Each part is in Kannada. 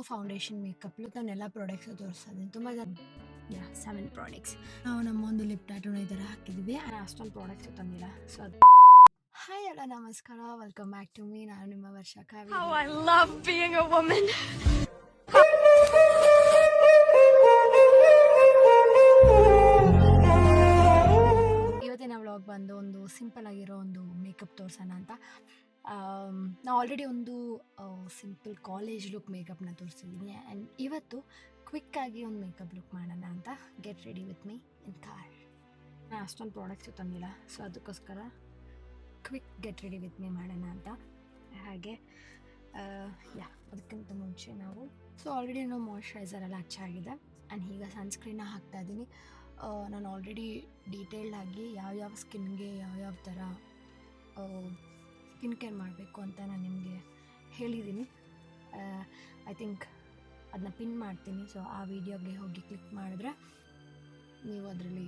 ಫೌಂಡೇಶನ್ ಮೇಕಪ್ ಲುಕ್ ನಾನೆಲ್ಲ ಪ್ರಾಡಕ್ಟ್ಸ್ ತೋರಿಸ್ತೀನಿ. ತುಂಬ ಜನ 7 ಪ್ರಾಡಕ್ಟ್ಸ್ ನಾವು ನಮ್ಮ ಒಂದು ಲಿಪ್ ಟ್ಯಾಟೂನ ಈ ಥರ ಹಾಕಿದ್ವಿ. ಅಷ್ಟೊಂದು ಪ್ರಾಡಕ್ಟ್ಸ್ ತಂದಿಲ್ಲ. ಸೊ ಅದು ಹಾಯ್ ಎಲ್ಲ ನಮಸ್ಕಾರ, ವೆಲ್ಕಮ್ ಬ್ಯಾಕ್ ಟು ಮೀ. ನಾನು ನಿಮ್ಮ ವರ್ಷ ಕಾವ್ಯ. How I love being a woman. ಇವತ್ತಿನ ವ್ಲಾಗ್ ಬಂದು ಒಂದು ಸಿಂಪಲ್ ಆಗಿರೋ ಒಂದು ಮೇಕಪ್ ತೋರ್ಸೋಣ ಅಂತ. ನಾವು ಆಲ್ರೆಡಿ ಒಂದು ಸಿಂಪಲ್ ಕಾಲೇಜ್ ಲುಕ್ ಮೇಕಪ್ನ ತೋರಿಸಿದ್ದೀನಿ. ಆ್ಯಂಡ್ ಇವತ್ತು ಕ್ವಿಕ್ಕಾಗಿ ಒಂದು ಮೇಕಪ್ ಲುಕ್ ಮಾಡೋಣ ಅಂತ. Get ready with me in car. ನಾನು ಅಷ್ಟೊಂದು ಪ್ರಾಡಕ್ಟ್ಸು ತಂದಿಲ್ಲ, ಸೊ ಅದಕ್ಕೋಸ್ಕರ quick get ready with me ಮಾಡೋಣ ಅಂತ. ಹಾಗೆ ಅದಕ್ಕಿಂತ ಮುಂಚೆ ನಾವು ಆಲ್ರೆಡಿ ಮಾಯ್ಶ್ಚರೈಸರ್ ಎಲ್ಲ ಹಚ್ಚಾಗಿದೆ. ಆ್ಯಂಡ್ ಈಗ ಸನ್ಸ್ಕ್ರೀನ್ನ ಹಾಕ್ತಾಯಿದ್ದೀನಿ. ನಾನು ಆಲ್ರೆಡಿ ಡೀಟೇಲ್ಡ್ ಆಗಿ ಯಾವ್ಯಾವ ಸ್ಕಿನ್ಗೆ ಯಾವ್ಯಾವ ಥರ ಸ್ಕಿನ್ ಕೇರ್ ಮಾಡಬೇಕು ಅಂತ ನಾನು ನಿಮಗೆ ಹೇಳಿದ್ದೀನಿ. ಐ ಥಿಂಕ್ ಅದನ್ನ ಪಿನ್ ಮಾಡ್ತೀನಿ. ಸೊ ಆ ವಿಡಿಯೋಗೆ ಹೋಗಿ ಕ್ಲಿಕ್ ಮಾಡಿದ್ರೆ ನೀವು ಅದರಲ್ಲಿ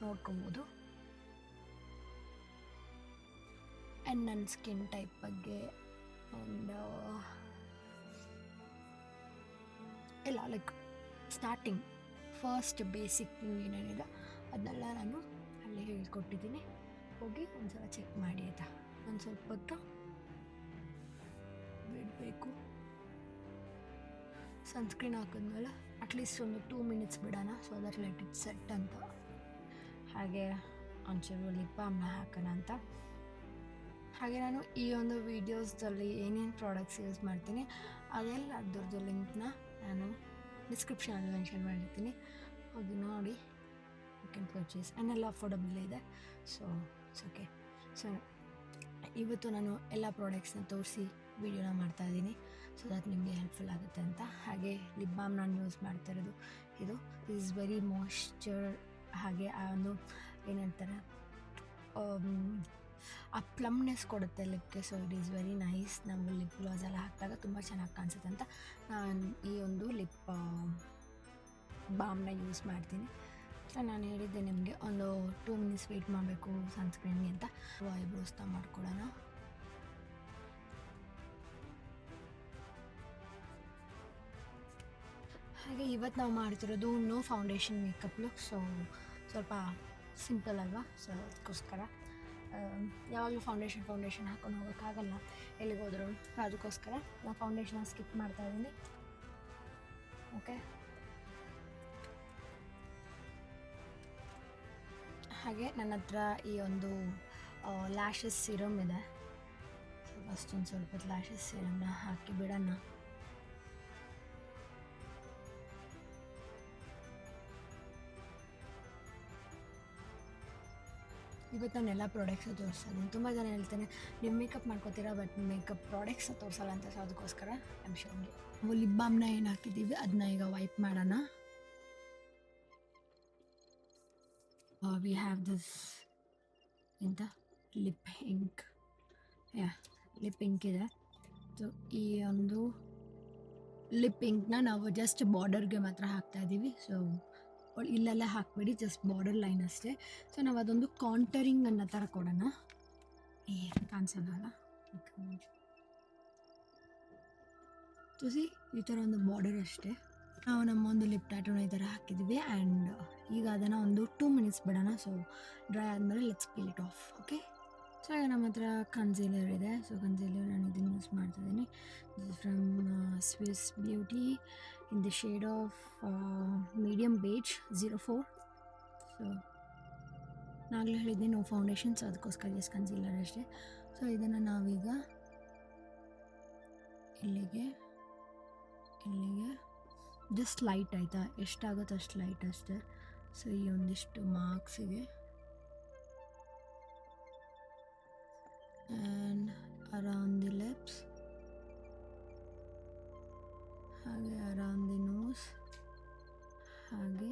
ನೋಡ್ಕೊಬೋದು. ಆ್ಯಂಡ್ ನನ್ನ ಸ್ಕಿನ್ ಟೈಪ್ ಬಗ್ಗೆ ಆ್ಯಂಡ್ ಇಲ್ಲ ಲೈಕ್ ಸ್ಟಾರ್ಟಿಂಗ್ ಫಸ್ಟ್ ಬೇಸಿಕ್ ಏನೇನಿದೆ ಅದನ್ನೆಲ್ಲ ನಾನು ಅಲ್ಲಿ ಹೇಳ್ಕೊಟ್ಟಿದ್ದೀನಿ. ಹೋಗಿ ಒಂದು ಸಲ ಚೆಕ್ ಮಾಡಿ ಆಯಿತಾ. ಒಂದು ಸ್ವಲ್ಪ ಹೊತ್ತು ಬಿಡಬೇಕು. ಸನ್ಸ್ಕ್ರೀನ್ ಹಾಕಿದ್ಮೇಲೆ ಅಟ್ಲೀಸ್ಟ್ ಒಂದು 2 ಮಿನಿಟ್ಸ್ ಬಿಡೋಣ, so that let it set ಅಂತ. ಹಾಗೆ ಒಂಚೂರು ಲಿಪ್ ಬಾಮ್ನ ಹಾಕೋಣ ಅಂತ. ಹಾಗೆ ನಾನು ಈ ಒಂದು ವೀಡಿಯೋಸ್ದಲ್ಲಿ ಏನೇನು ಪ್ರಾಡಕ್ಟ್ಸ್ ಯೂಸ್ ಮಾಡ್ತೀನಿ ಅದೆಲ್ಲ ಅದ್ರದ್ದು ಲಿಂಕ್ನ ನಾನು ಡಿಸ್ಕ್ರಿಪ್ಷನಲ್ಲಿ ಮೆನ್ಷನ್ ಮಾಡಿರ್ತೀನಿ. ಹೋಗಿ ನೋಡಿ, you can purchase. And affordable ಇದೆ. So it's okay. ಸೊ ಇವತ್ತು ನಾನು ಎಲ್ಲ ಪ್ರಾಡಕ್ಟ್ಸ್ನ ತೋರಿಸಿ ವೀಡಿಯೋನ ಮಾಡ್ತಾಯಿದ್ದೀನಿ, ಸೊ ದಟ್ ನಿಮಗೆ ಹೆಲ್ಪ್ಫುಲ್ ಆಗುತ್ತೆ ಅಂತ. ಹಾಗೆ ಲಿಪ್ ಬಾಮ್ ನಾನು ಯೂಸ್ ಮಾಡ್ತಾಯಿರೋದು ಇದು ಈಸ್ ವೆರಿ ಮಾಯ್ಶ್ಚರ್. ಹಾಗೆ ಆ ಒಂದು ಏನಂತಾರೆ ಆ ಪ್ಲಮ್ನೆಸ್ ಕೊಡುತ್ತೆ ಲಿಪ್ಗೆ. So it is very nice. ನಾವು ಲಿಪ್ ಗ್ಲಾಸ್ ಎಲ್ಲ ಹಾಕಿದಾಗ ತುಂಬ ಚೆನ್ನಾಗಿ ಕಾಣಿಸುತ್ತೆ ಅಂತ ನಾನು ಈ ಒಂದು ಲಿಪ್ ಬಾಮ್ನ ಯೂಸ್ ಮಾಡ್ತೀನಿ. ನಾನು ಹೇಳಿದ್ದೆ ನಿಮಗೆ ಒಂದು 2 ಮಿನಿಟ್ಸ್ ವೆಯ್ಟ್ ಮಾಡಬೇಕು ಸನ್ಸ್ಕ್ರೀನ್ಗೆ ಅಂತ. ಐಬ್ರೋಸ್ನ ಮಾಡ್ಕೊಳ್ಳೋಣ. ಹಾಗೆ ಇವತ್ತು ನಾವು ಮಾಡ್ತಿರೋದು no foundation makeup look. So ಸ್ವಲ್ಪ ಸಿಂಪಲ್ ಅಲ್ವಾ, ಸೊ ಅದಕ್ಕೋಸ್ಕರ ಯಾವಾಗಲೂ ಫೌಂಡೇಶನ್ ಹಾಕೊಂಡು ಹೋಗೋಕ್ಕಾಗಲ್ಲ ಎಲ್ಲಿಗೆ ಹೋದ್ರು. ಅದಕ್ಕೋಸ್ಕರ ನಾನು ಫೌಂಡೇಶನ್ನ ಸ್ಕಿಪ್ ಮಾಡ್ತಾಯಿದ್ದೀನಿ. ಓಕೆ. ಹಾಗೆ ನನ್ನ ಹತ್ರ ಈ ಒಂದು ಲ್ಯಾಶಸ್ ಸಿರಮ್ ಇದೆ. ಫಸ್ಟ್ ಒಂದು ಸ್ವಲ್ಪ ಲ್ಯಾಶಸ್ ಸಿರಮ್ನ ಹಾಕಿ ಬಿಡೋಣ. ಇವತ್ತು ನಾನು ಎಲ್ಲ ಪ್ರಾಡಕ್ಟ್ಸು ತೋರಿಸ್ತೀನಿ. ತುಂಬ ಜನ ಹೇಳ್ತೇನೆ ನೀವು ಮೇಕಪ್ ಮಾಡ್ಕೋತೀರಾ ಬಟ್ ಮೇಕಪ್ ಪ್ರಾಡಕ್ಟ್ಸ್ ತೋರಿಸಲ್ಲ ಅಂತ. ಸೊ ಅದಕ್ಕೋಸ್ಕರ ಐಮ್ ಶೋಯಿಂಗ್ ಯು. ನಾವು ಲಿಪ್ ಬಾಮ್ನ ಏನು ಹಾಕಿದ್ದೀವಿ ಅದನ್ನ ಈಗ ವೈಪ್ ಮಾಡೋಣ. ವಿ ಹ್ಯಾವ್ ದಿಸ್ ಎಂತ ಲಿಪ್ ಇಂಕ್. ಲಿಪ್ ಇಂಕ್ ಇದೆ. ಸೊ ಈ ಒಂದು ಲಿಪ್ ಇಂಕ್ನ ನಾವು ಜಸ್ಟ್ ಬಾರ್ಡರ್ಗೆ ಮಾತ್ರ ಹಾಕ್ತಾಯಿದ್ದೀವಿ. ಸೊ ಇಲ್ಲೆಲ್ಲ ಹಾಕ್ಬೇಡಿ, ಜಸ್ಟ್ ಬಾರ್ಡರ್ ಲೈನ್ ಅಷ್ಟೇ. ಸೊ ನಾವು ಅದೊಂದು ಕಾಂಟರಿಂಗ್ ಅನ್ನೋ ಥರ ಕೊಡೋಣ. ಕಾಣಿಸಲ್ಲ ತುಸಿ ಈ ಥರ ಒಂದು ಬಾರ್ಡರ್ ಅಷ್ಟೇ. ನಾವು ನಮ್ಮ ಒಂದು ಲಿಪ್ ಟ್ಯಾಟೂನ ಈ ಥರ ಹಾಕಿದ್ವಿ. ಆ್ಯಂಡ್ ಈಗ ಅದನ್ನು ಒಂದು 2 ಮಿನಿಟ್ಸ್ ಬಿಡೋಣ. ಸೊ ಡ್ರೈ ಆದಮೇಲೆ let's peel it off. Okay. So ಈಗ ನಮ್ಮ ಹತ್ರ ಕನ್ಸೀಲರ್ ಇದೆ. ಸೊ ಕನ್ಸೀಲರ್ ನಾನು ಇದನ್ನು ಯೂಸ್ ಮಾಡ್ತಾಯಿದ್ದೀನಿ. This from Swiss Beauty in the shade of medium beige 04. So ನಾಗಲೇ ಹೇಳಿದ್ದೆ ನೋ ಫೌಂಡೇಶನ್, ಸೊ ಅದಕ್ಕೋಸ್ಕರ ಜಸ್ಟ್ ಕನ್ಸೀಲರ್ ಅಷ್ಟೇ. ಸೊ ಇದನ್ನು ನಾವೀಗ ಇಲ್ಲಿಗೆ ಜಸ್ಟ್ ಲೈಟ್ ಆಯಿತಾ, ಎಷ್ಟಾಗುತ್ತೋ ಅಷ್ಟು ಲೈಟ್ ಅಷ್ಟೇ. ಸೊ ಈ ಒಂದಿಷ್ಟು ಮಾರ್ಕ್ಸಿಗೆ ಆ್ಯಂಡ್ ಅರೌಂಡ್ ದಿ ಲಿಪ್ಸ್, ಹಾಗೆ ಅರೌಂಡ್ ದಿ ನೋಸ್, ಹಾಗೆ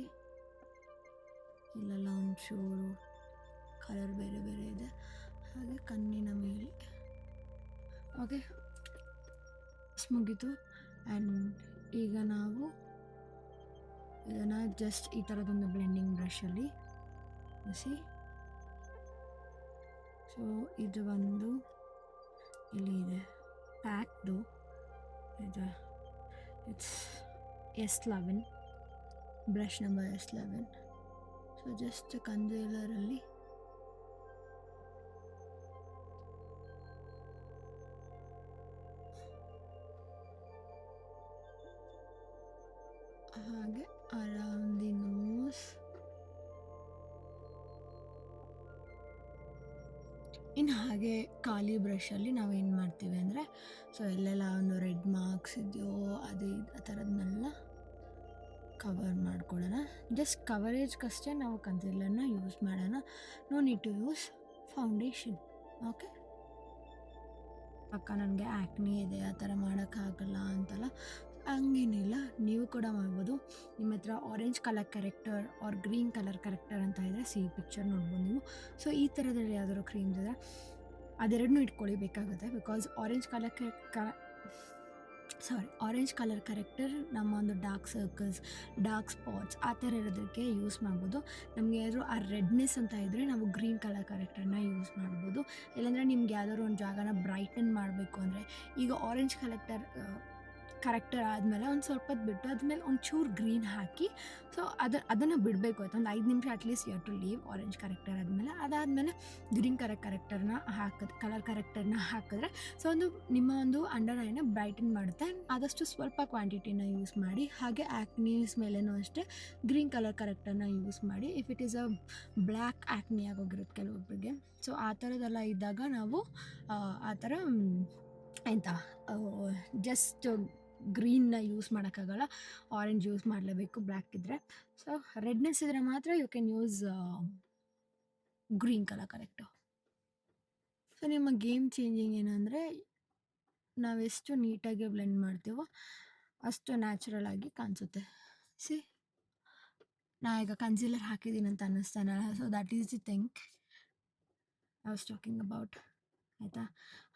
ಇಲ್ಲೆಲ್ಲ ಒಂಚೂರು ಕಲರ್ ಬೇರೆ ಬೇರೆ ಇದೆ, ಹಾಗೆ ಕಣ್ಣಿನ ಮೇಲೆ. ಓಕೆ, ಮುಗೀತು. ಆ್ಯಂಡ್ ಈಗ ನಾವು ಇದನ್ನು ಜಸ್ಟ್ ಈ ಥರದೊಂದು ಬ್ಲೆಂಡಿಂಗ್ ಬ್ರಷಲ್ಲಿ ಸಿ. ಸೊ ಇದು ಒಂದು ಇಲ್ಲಿ ಇದೆ ಪ್ಯಾಕ್ಡು ಇದು. It's S11 brush number S11. So just ಕನ್ಸೀಲರಲ್ಲಿ ಹಾಗೆ ಅರೌಂಡ್ ದಿ ನೋಸ್. ಇನ್ನು ಹಾಗೆ ಖಾಲಿ ಬ್ರಷಲ್ಲಿ ನಾವು ಏನು ಮಾಡ್ತೀವಿ ಅಂದರೆ, ಸೊ ಎಲ್ಲೆಲ್ಲ ಒಂದು ರೆಡ್ ಮಾರ್ಕ್ಸ್ ಇದೆಯೋ ಅದು ಆ ಥರದನ್ನೆಲ್ಲ ಕವರ್ ಮಾಡ್ಕೊಳ್ಳೋಣ. ಜಸ್ಟ್ ಕವರೇಜ್ಗಷ್ಟೇ ನಾವು ಕನ್ಸೀಲರ್ನ ಯೂಸ್ ಮಾಡೋಣ. No need to use foundation. Okay, ಅಕ್ಕ ನನಗೆ ಆ್ಯಕ್ನಿ ಇದೆ ಆ ಥರ ಮಾಡೋಕ್ಕಾಗಲ್ಲ ಅಂತಲ್ಲ, ಹಂಗೇನಿಲ್ಲ, ನೀವು ಕೂಡ ಮಾಡ್ಬೋದು. ನಿಮ್ಮ ಹತ್ರ orange colour corrector or green colour corrector ಅಂತ ಇದ್ದರೆ ಪಿಕ್ಚರ್ ನೋಡ್ಬೋದು ನೀವು. ಸೊ ಈ ಥರದಲ್ಲಿ ಯಾವ್ದಾದ್ರು ಕ್ರೀಮ್ಸ್ ಇದೆ ಅದೆರಡನ್ನೂ ಇಟ್ಕೊಳ್ಳಿ ಬೇಕಾಗುತ್ತೆ. ಬಿಕಾಸ್ ಆರೆಂಜ್ ಕಲರ್ ಕರೆಕ್ಟರ್ ನಮ್ಮ ಒಂದು ಡಾರ್ಕ್ ಸರ್ಕಲ್ಸ್, ಡಾರ್ಕ್ ಸ್ಪಾಟ್ಸ್ ಆ ಥರ ಇರೋದಕ್ಕೆ ಯೂಸ್ ಮಾಡ್ಬೋದು. ನಮಗೆ ಏನಾದರೂ ಆ ರೆಡ್ನೆಸ್ ಅಂತ ಇದ್ದರೆ ನಾವು ಗ್ರೀನ್ ಕಲರ್ ಕರೆಕ್ಟರ್ನ ಯೂಸ್ ಮಾಡ್ಬೋದು. ಇಲ್ಲಾಂದರೆ ನಿಮ್ಗೆ ಯಾವ್ದಾದ್ರು ಒಂದು ಜಾಗನ ಬ್ರೈಟನ್ ಮಾಡಬೇಕು ಅಂದರೆ, ಈಗ ಆರೆಂಜ್ ಕರೆಕ್ಟರ್ ಆದಮೇಲೆ ಒಂದು ಸ್ವಲ್ಪ ಹೊತ್ತು ಬಿಟ್ಟು ಅದ್ಮೇಲೆ ಒಂಚೂರು ಗ್ರೀನ್ ಹಾಕಿ, ಸೊ ಅದನ್ನು ಬಿಡಬೇಕು ಆಯ್ತು, ಒಂದು 5 ನಿಮಿಷ at least you have to leave orange corrector ಆದಮೇಲೆ. ಅದಾದಮೇಲೆ ಗ್ರೀನ್ ಕಲರ್ ಕರೆಕ್ಟರ್ನ ಹಾಕಿದ್ರೆ ಸೊ ನಿಮ್ಮ ಒಂದು ಅಂಡರ್ ಐನ ಬ್ರೈಟನ್ ಮಾಡುತ್ತೆ. ಆದಷ್ಟು ಸ್ವಲ್ಪ ಕ್ವಾಂಟಿಟಿನ ಯೂಸ್ ಮಾಡಿ. ಹಾಗೆ ಆ್ಯಕ್ನೀಸ್ ಮೇಲೇನೂ ಅಷ್ಟೇ ಗ್ರೀನ್ ಕಲರ್ ಕರೆಕ್ಟರ್ನ ಯೂಸ್ ಮಾಡಿ. If it is a black acne ಆಗೋಗಿರುತ್ತೆ ಕೆಲವೊಬ್ಬರಿಗೆ, ಸೊ ಆ ಥರದ್ದೆಲ್ಲ ಇದ್ದಾಗ ನಾವು ಆ ಥರ ಎಂತ ಜಸ್ಟ್ ಗ್ರೀನ್ನ ಯೂಸ್ ಮಾಡೋಕ್ಕಾಗಲ್ಲ, ಆರೆಂಜ್ ಯೂಸ್ ಮಾಡಲೇಬೇಕು ಬ್ಲ್ಯಾಕ್ ಇದ್ದರೆ. ಸೊ ರೆಡ್ನೆಸ್ ಇದ್ದರೆ ಮಾತ್ರ you can use green colour correct. So ನಿಮ್ಮ ಗೇಮ್ ಚೇಂಜಿಂಗ್ ಏನಂದರೆ, ನಾವೆಷ್ಟು ನೀಟಾಗಿ ಬ್ಲೆಂಡ್ ಮಾಡ್ತೀವೋ ಅಷ್ಟು ನ್ಯಾಚುರಲ್ ಆಗಿ ಕಾಣಿಸುತ್ತೆ. ನಾ ಈಗ ಕನ್ಸೀಲರ್ ಹಾಕಿದ್ದೀನಿ ಅಂತ ಅನ್ನಿಸ್ತಾನಲ್ಲ, so that is the thing I was talking about. ಆಯಿತಾ,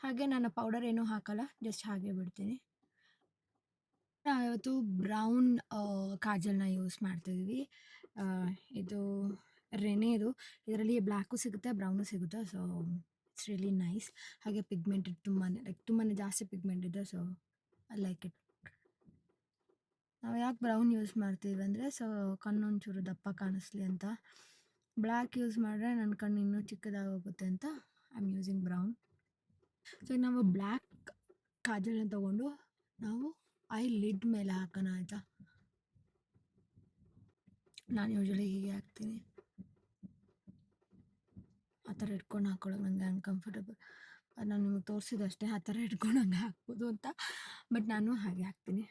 ಹಾಗೆ ನಾನು ಪೌಡರ್ ಏನೂ ಹಾಕಲ್ಲ, ಜಸ್ಟ್ ಹಾಗೆ ಬಿಡ್ತೀನಿ. ನಾವಿವತ್ತು ಬ್ರೌನ್ ಕಾಜಲ್ನ ಯೂಸ್ ಮಾಡ್ತಿದ್ವಿ. ಇದು ರೆನೆದು, ಇದರಲ್ಲಿ ಬ್ಲ್ಯಾಕು ಸಿಗುತ್ತೆ ಬ್ರೌನು ಸಿಗುತ್ತೆ. So it's really nice. ಹಾಗೆ ಪಿಗ್ಮೆಂಟೆಡ್ ತುಂಬಾ ಜಾಸ್ತಿ ಪಿಗ್ಮೆಂಟ್ ಇದೆ. So I like it. ನಾವು ಯಾಕೆ ಬ್ರೌನ್ ಯೂಸ್ ಮಾಡ್ತೀವಿ ಅಂದರೆ, ಸೊ ಕಣ್ಣು ಒಂಚೂರು ದಪ್ಪ ಕಾಣಿಸ್ಲಿ ಅಂತ. ಬ್ಲ್ಯಾಕ್ ಯೂಸ್ ಮಾಡಿದ್ರೆ ನನ್ನ ಕಣ್ಣು ಇನ್ನೂ ಚಿಕ್ಕದಾಗೋಗುತ್ತೆ ಅಂತ I am using brown. So ನಾವು ಬ್ಲ್ಯಾಕ್ ಕಾಜಲ್ನ ತೊಗೊಂಡು ನಾವು ಐ ಲಿಡ್ ಮೇಲೆ ಹಾಕೋಣ ಆಯಿತಾ. ನಾನು ಯೂಶ್ವಲಿ ಹೀಗೆ ಹಾಕ್ತೀನಿ, ಆ ಥರ ಇಟ್ಕೊಂಡು ಹಾಕ್ಕೊಳ್ಳೋದು ನನಗೆ ಅನ್ಕಂಫರ್ಟಬಲ್. ಅದು ನಾನು ನಿಮಗೆ ತೋರಿಸಿದಷ್ಟೇ ಆ ಥರ ಇಟ್ಕೊಂಡು ಹಂಗೆ ಹಾಕ್ಬೋದು ಅಂತ, ಬಟ್ ನಾನು ಹಾಗೆ ಹಾಕ್ತೀನಿ.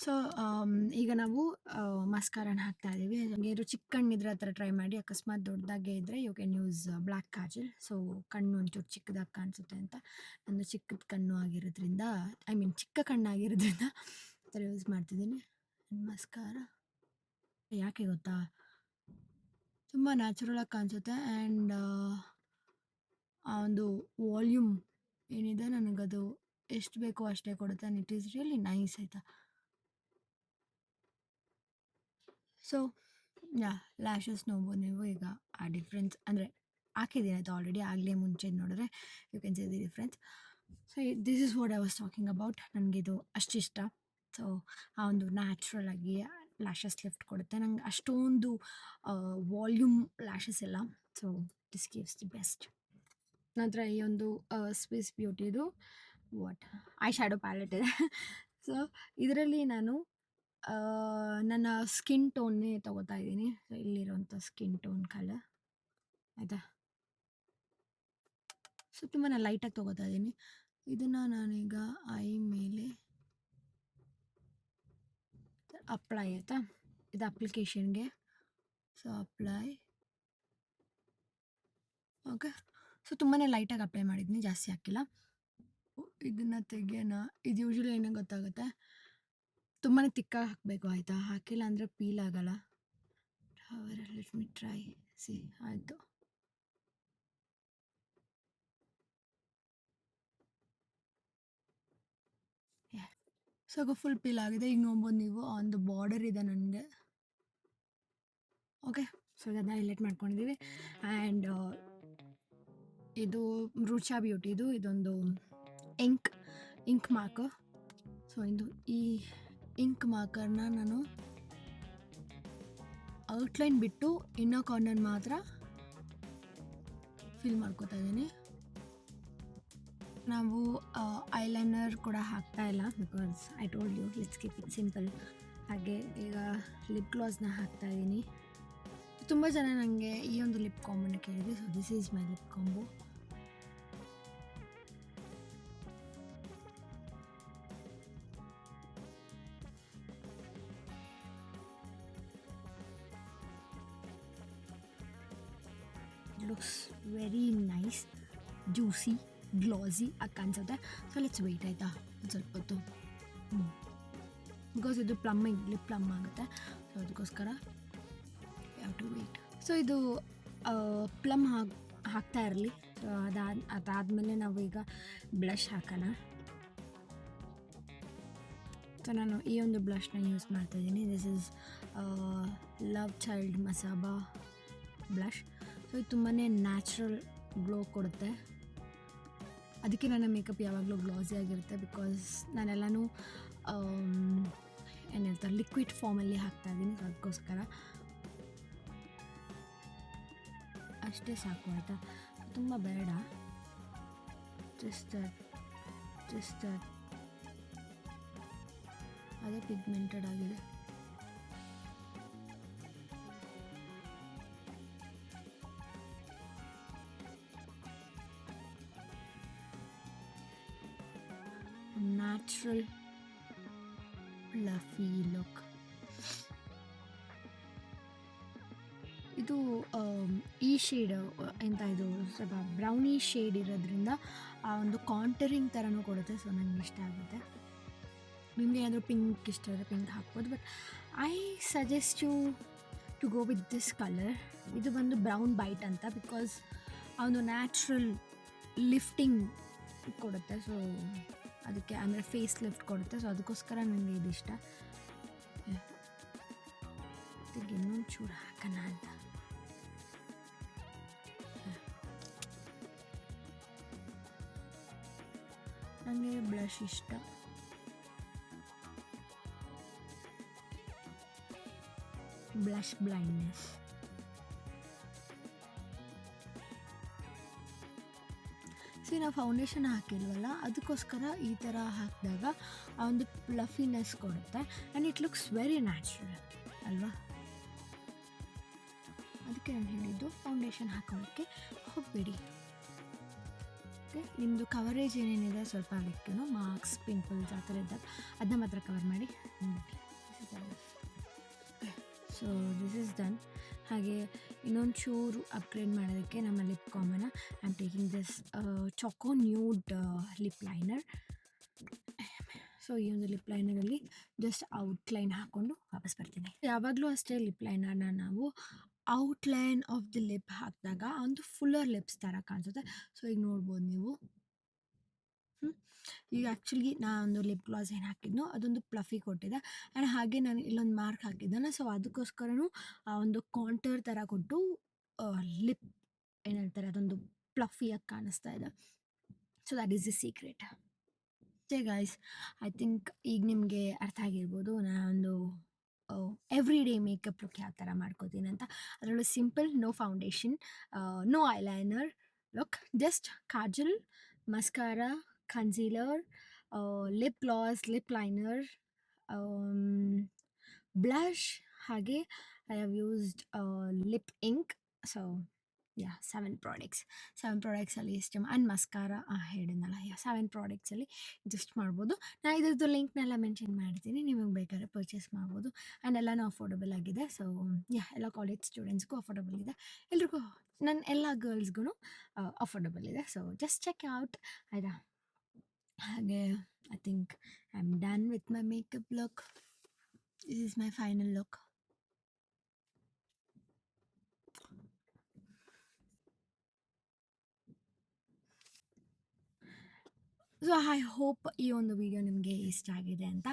ಸೊ ಈಗ ನಾವು ಮಸ್ಕಾರನ ಹಾಕ್ತಾ ಇದ್ದೀವಿ. ಏನಾದ್ರು ಚಿಕ್ಕ ಕಣ್ಣಿದ್ರೆ ಆ ಥರ ಟ್ರೈ ಮಾಡಿ. ಅಕಸ್ಮಾತ್ ದೊಡ್ಡದಾಗೆ ಇದ್ದರೆ you can use black kajal. So ಕಣ್ಣು ಒಂಚೂರು ಚಿಕ್ಕದಾಗಿ ಕಾಣಿಸುತ್ತೆ ಅಂತ. ನಂದು ಚಿಕ್ಕದ ಕಣ್ಣು ಆಗಿರೋದ್ರಿಂದ, ಚಿಕ್ಕ ಕಣ್ಣಾಗಿರೋದ್ರಿಂದ ಆ ಥರ ಯೂಸ್ ಮಾಡ್ತಿದ್ದೀನಿ. ಮಸ್ಕಾರ ಯಾಕೆ ಗೊತ್ತಾ, ತುಂಬ ನ್ಯಾಚುರಲಾಗಿ ಕಾಣಿಸುತ್ತೆ. ಆ್ಯಂಡ್ ಆ ಒಂದು ವಾಲ್ಯೂಮ್ ಏನಿದೆ ನನಗದು ಎಷ್ಟು ಬೇಕೋ ಅಷ್ಟೇ ಕೊಡುತ್ತೆ. And it is really nice ಆಯಿತಾ. ಸೊ ಲ್ಯಾಶಸ್ ನೋಡ್ಬೋದು ನೀವು ಈಗ ಆ ಡಿಫ್ರೆನ್ಸ್. ಅಂದರೆ ಹಾಕಿದ್ದೀನಿ ಆಯಿತು ಆಲ್ರೆಡಿ, ಆಗಲೇ ಮುಂಚೆ ನೋಡಿದ್ರೆ you can see the difference. So this is what I was talking about. ನನಗಿದು ಅಷ್ಟಿಷ್ಟ. ಸೊ ಆ ಒಂದು ನ್ಯಾಚುರಲ್ ಆಗಿ ಲ್ಯಾಶಸ್ ಲಿಫ್ಟ್ ಕೊಡುತ್ತೆ. ನಂಗೆ ಅಷ್ಟೊಂದು ವಾಲ್ಯೂಮ್ ಲ್ಯಾಶಸ್ ಎಲ್ಲ. So this gives the best. ನಂತರ ಈ ಒಂದು ಸ್ವಿಸ್ ಬ್ಯೂಟಿದು ಐ ಶ್ಯಾಡೋ ಪ್ಯಾಲೆಟ್ ಇದೆ. ಸೊ ಇದರಲ್ಲಿ ನಾನು ನನ್ನ ಸ್ಕಿನ್ ಟೋನ್ನೇ ತೊಗೋತಾ ಇದ್ದೀನಿ. ಸೊ ಇಲ್ಲಿರೋಂಥ ಸ್ಕಿನ್ ಟೋನ್ ಕಲರ್ ಆಯಿತಾ. ಸೊ ತುಂಬ ನಾನು ಲೈಟಾಗಿ ತೊಗೋತಾ ಇದ್ದೀನಿ. ಇದನ್ನು ನಾನೀಗ ಐ ಮೇಲೆ ಅಪ್ಲೈ ಆಯಿತಾ, ಇದು ಅಪ್ಲಿಕೇಶನ್ಗೆ. So apply, okay. ಸೊ ತುಂಬಾ ಲೈಟಾಗಿ ಅಪ್ಲೈ ಮಾಡಿದ್ದೀನಿ, ಜಾಸ್ತಿ ಹಾಕಿಲ್ಲ. ಇದನ್ನು ತೆಗೆಯೋಣ. ಇದು ಯೂಶ್ವಲಿ ಏನೋ ಗೊತ್ತಾಗುತ್ತೆ, ತುಂಬಾ ತಿಕ್ಕಾಗಿ ಹಾಕಬೇಕು ಆಯಿತಾ, ಹಾಕಿಲ್ಲ ಅಂದರೆ ಪೀಲ್ ಆಗಲ್ಲ. Let me try. ಸಿ ಆಯಿತು. ಸೊ ಫುಲ್ ಪೀಲ್ ಆಗಿದೆ. ಈಗ ನೋಡ್ಬೋದು ನೀವು, ಒಂದು ಬಾರ್ಡರ್ ಇದೆ ನನಗೆ. ಓಕೆ, ಸೊ ಅದನ್ನು ಹೈಲೈಟ್ ಮಾಡ್ಕೊಂಡಿದ್ದೀವಿ. ಆ್ಯಂಡ್ ಇದು ರುಚಾ ಬ್ಯೂಟಿದು ಇದೊಂದು ಇಂಕ್ ಮಾರ್ಕ್. ಸೊ ಇದು ಈ ಇಂಕ್ ಮಾರ್ಕರ್ನ ನಾನು ಔಟ್ಲೈನ್ ಬಿಟ್ಟು ಇನ್ನೋ ಕಾರ್ನರ್ ಮಾತ್ರ ಫಿಲ್ ಮಾಡ್ಕೋತಾ ಇದ್ದೀನಿ. ನಾವು ಐಲೈನರ್ ಕೂಡ ಹಾಕ್ತಾ ಇಲ್ಲ, because I told you let's keep it simple. ಹಾಗೆ ಈಗ ಲಿಪ್ ಗ್ಲಾಸ್ನ ಹಾಕ್ತಾ ಇದ್ದೀನಿ. ತುಂಬ ಜನ ನನಗೆ ಈ ಒಂದು ಲಿಪ್ ಕಾಂಬೋನ ಕೇಳಿದೆ. So this is my lip combo. Looks very nice, juicy, glossy ಆಗಿ ಕಾಣಿಸುತ್ತೆ. ಸೊ ಲೆಟ್ಸ್ ವೆಯ್ಟ್ ಆಯಿತಾ ಒಂದು ಸ್ವಲ್ಪ ಹೊತ್ತು. ಬಿಕಾಸ್ ಇದು ಪ್ಲಮ್ಮಿಂಗ್, ಲಿಪ್ ಪ್ಲಮ್ ಆಗುತ್ತೆ. ಸೊ ಅದಕ್ಕೋಸ್ಕರ ಹ್ಯಾವ್ ಟು ವೆಯ್ಟ್. ಸೊ ಇದು ಪ್ಲಮ್ ಹಾಕ್ತಾ ಇರಲಿ. ಸೊ ಅದಾದಮೇಲೆ ನಾವು ಈಗ ಬ್ಲಷ್ ಹಾಕೋಣ. ಸೊ ನಾನು ಈ ಒಂದು ಬ್ಲಷ್ನ ಯೂಸ್ ಮಾಡ್ತಾಯಿದ್ದೀನಿ. This is love child Masaba blush. So ಇದು ತುಂಬಾ ನ್ಯಾಚುರಲ್ ಗ್ಲೋ ಕೊಡುತ್ತೆ. ಅದಕ್ಕೆ ನನ್ನ ಮೇಕಪ್ ಯಾವಾಗಲೂ ಗ್ಲಾಸಿ ಆಗಿರುತ್ತೆ. ಬಿಕಾಸ್ ನಾನೆಲ್ಲನೂ ಏನು ಹೇಳ್ತಾರೆ ಲಿಕ್ವಿಡ್ ಫಾರ್ಮಲ್ಲಿ ಹಾಕ್ತಾಯಿದ್ದೀನಿ. ಸೊ ಅದಕ್ಕೋಸ್ಕರ ಅಷ್ಟೇ ಸಾಕು ಆಯಿತಾ, ತುಂಬ ಬೇಡ. ಜಸ್ಟ್ ಅದೇ ಪಿಗ್ಮೆಂಟೆಡ್ ಆಗಿದೆ. Natural fluffy look. ಇದು ಈ ಶೇಡ್ ಎಂತ ಇದು ಸ್ವಲ್ಪ ಬ್ರೌನಿ ಶೇಡ್ ಇರೋದ್ರಿಂದ ಆ ಒಂದು ಕಾಂಟರಿಂಗ್ ಥರನೂ ಕೊಡುತ್ತೆ. ಸೊ ನನಗೆ ಇಷ್ಟ ಆಗುತ್ತೆ. ನಿಮಗೆ ಏನಾದರೂ ಪಿಂಕ್ ಇಷ್ಟ ಆದರೆ ಪಿಂಕ್ ಹಾಕ್ಬೋದು. But I suggest you to go with this colour. ಇದು ಬಂದು ಬ್ರೌನ್ ಬೈಟ್ ಅಂತ, ಬಿಕಾಸ್ ಆ ಒಂದು ನ್ಯಾಚುರಲ್ ಲಿಫ್ಟಿಂಗ್ ಕೊಡುತ್ತೆ. ಸೊ ಅದಕ್ಕೆ ಅಂದರೆ ಫೇಸ್ ಲಿಫ್ಟ್ ಕೊಡುತ್ತೆ. ಸೊ ಅದಕ್ಕೋಸ್ಕರ ನನಗೆ ಇದು ಇಷ್ಟ. ಇದಕ್ಕೆ ಇನ್ನೊಂದು ಚೂರು ಹಾಕೋಣ ಅಂತ. ನನಗೆ ಬ್ಲಷ್ ಇಷ್ಟ. Blush blindness. ನಾವು ಫೌಂಡೇಶನ್ ಹಾಕಿಲ್ವಲ್ಲ, ಅದಕ್ಕೋಸ್ಕರ ಈ ಥರ ಹಾಕಿದಾಗ ಆ ಒಂದು ಫ್ಲಫಿನೆಸ್ ಕೊಡುತ್ತೆ. And it looks very natural ಅಲ್ವಾ. ಅದಕ್ಕೆ ನಾನು ಹೇಳಿದ್ದು ಫೌಂಡೇಶನ್ ಹಾಕೋದಕ್ಕೆ ಹೋಗಬೇಡಿ. ಓಕೆ, ನಿಮ್ಮದು ಕವರೇಜ್ ಏನೇನಿದೆ ಸ್ವಲ್ಪ ಅದಕ್ಕೇನು ಮಾರ್ಕ್ಸ್, ಪಿಂಪಲ್ಸ್ ಆ ಥರ ಇದ್ದಾಗ ಅದನ್ನ ಮಾತ್ರ ಕವರ್ ಮಾಡಿ. So this is done. ಹಾಗೆ ಇನ್ನೊಂದು ಚೂರು ಅಪ್ಗ್ರೇಡ್ ಮಾಡೋದಕ್ಕೆ ನಮ್ಮ lip Kamana I am taking this Chacko nude lip liner. So ಈ ಒಂದು ಲಿಪ್ ಲೈನರಲ್ಲಿ ಜಸ್ಟ್ ಔಟ್ಲೈನ್ ಹಾಕ್ಕೊಂಡು ವಾಪಸ್ ಬರ್ತೀನಿ. ಯಾವಾಗಲೂ ಅಷ್ಟೇ ಲಿಪ್ ಲೈನರ್ನ ನಾವು ಔಟ್ಲೈನ್ ಆಫ್ ದಿ ಲಿಪ್ ಹಾಕಿದಾಗ ಒಂದು ಫುಲ್ಲರ್ ಲಿಪ್ಸ್ ಥರ ಕಾಣಿಸುತ್ತೆ. ಸೊ ಈಗ ನೋಡ್ಬೋದು ನೀವು. ಈಗ ಆ್ಯಕ್ಚುಲಿ ನಾನೊಂದು ಲಿಪ್ ಗ್ಲಾಸ್ ಏನು ಹಾಕಿದ್ನೋ ಅದೊಂದು ಪ್ಲಫಿ ಕೊಟ್ಟಿದೆ. ಆ್ಯಂಡ್ ಹಾಗೆ ನಾನು ಇಲ್ಲೊಂದು ಮಾರ್ಕ್ ಹಾಕಿದ್ದಾನೆ. ಸೊ ಅದಕ್ಕೋಸ್ಕರನೂ ಆ ಒಂದು ಕಾಂಟರ್ ಥರ ಕೊಟ್ಟು ಲಿಪ್ ಏನು ಹೇಳ್ತಾರೆ ಅದೊಂದು ಪ್ಲಫಿಯಾಗಿ ಕಾಣಿಸ್ತಾ ಇದೆ. So that is the secret. Guys, I think ಈಗ ನಿಮಗೆ ಅರ್ಥ ಆಗಿರ್ಬೋದು ನಾನೊಂದು ಎವ್ರಿ ಡೇ ಮೇಕಪ್ ಲುಕ್ ಯಾವ ಥರ ಮಾಡ್ಕೋತೀನಿ ಅಂತ. ಅದರಲ್ಲೂ simple, no foundation, no eyeliner look, just kajal, mascara, concealer, lip gloss, lip liner, blush, ಹಾಗೆ I have used lip ink. So yeah 7 ಪ್ರಾಡಕ್ಟ್ಸಲ್ಲಿ ಎಷ್ಟು ಆ್ಯಂಡ್ ಮಸ್ಕಾರ ಹೇಳಿದ್ನಲ್ಲ, 7 ಪ್ರಾಡಕ್ಟ್ಸಲ್ಲಿ ಜಸ್ಟ್ ಮಾಡ್ಬೋದು. ನಾನು ಇದ್ರದ್ದು ಲಿಂಕ್ನೆಲ್ಲ ಮೆನ್ಷನ್ ಮಾಡ್ತೀನಿ, ನಿಮಗೆ ಬೇಕಾದ್ರೆ ಪರ್ಚೇಸ್ ಮಾಡ್ಬೋದು. ಆ್ಯಂಡ್ ಎಲ್ಲನೂ ಅಫೋರ್ಡಬಲ್ ಆಗಿದೆ. ಸೊ ಎಲ್ಲ ಕಾಲೇಜ್ ಸ್ಟೂಡೆಂಟ್ಸ್ಗೂ ಅಫೋರ್ಡಬಲ್ ಇದೆ, ಎಲ್ರಿಗೂ, ನನ್ನ ಎಲ್ಲ ಗರ್ಲ್ಸ್ಗೂ ಅಫೋರ್ಡಬಲ್ ಇದೆ. ಸೊ ಜಸ್ಟ್ ಚೆಕ್ ಔಟ್ ಆಯಿತಾ. ಹಾಗೆ I think I am done with my makeup look. This is my final look. So I hope ಈ ಒಂದು ವಿಡಿಯೋ ನಿಮಗೆ ಇಷ್ಟ ಆಗಿದೆ ಅಂತ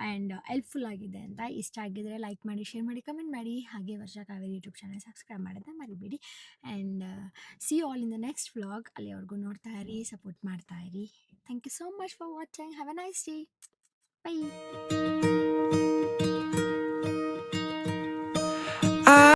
ಆ್ಯಂಡ್ ಹೆಲ್ಪ್ಫುಲ್ ಆಗಿದೆ ಅಂತ. ಇಷ್ಟ ಆಗಿದರೆ ಲೈಕ್ ಮಾಡಿ, ಶೇರ್ ಮಾಡಿ, ಕಮೆಂಟ್ ಮಾಡಿ. ಹಾಗೆ Varsha Kaveri YouTube channel subscribe ಮಾಡೋದನ್ನ ಮರಿಬೇಡಿ. And see you all in the next vlog. ಅಲ್ಲಿವರೆಗೂ ನೋಡ್ತಾ ಇರಿ, ಸಪೋರ್ಟ್ ಮಾಡ್ತಾ ಇರಿ. Thank you so much for watching. Have a nice day. By.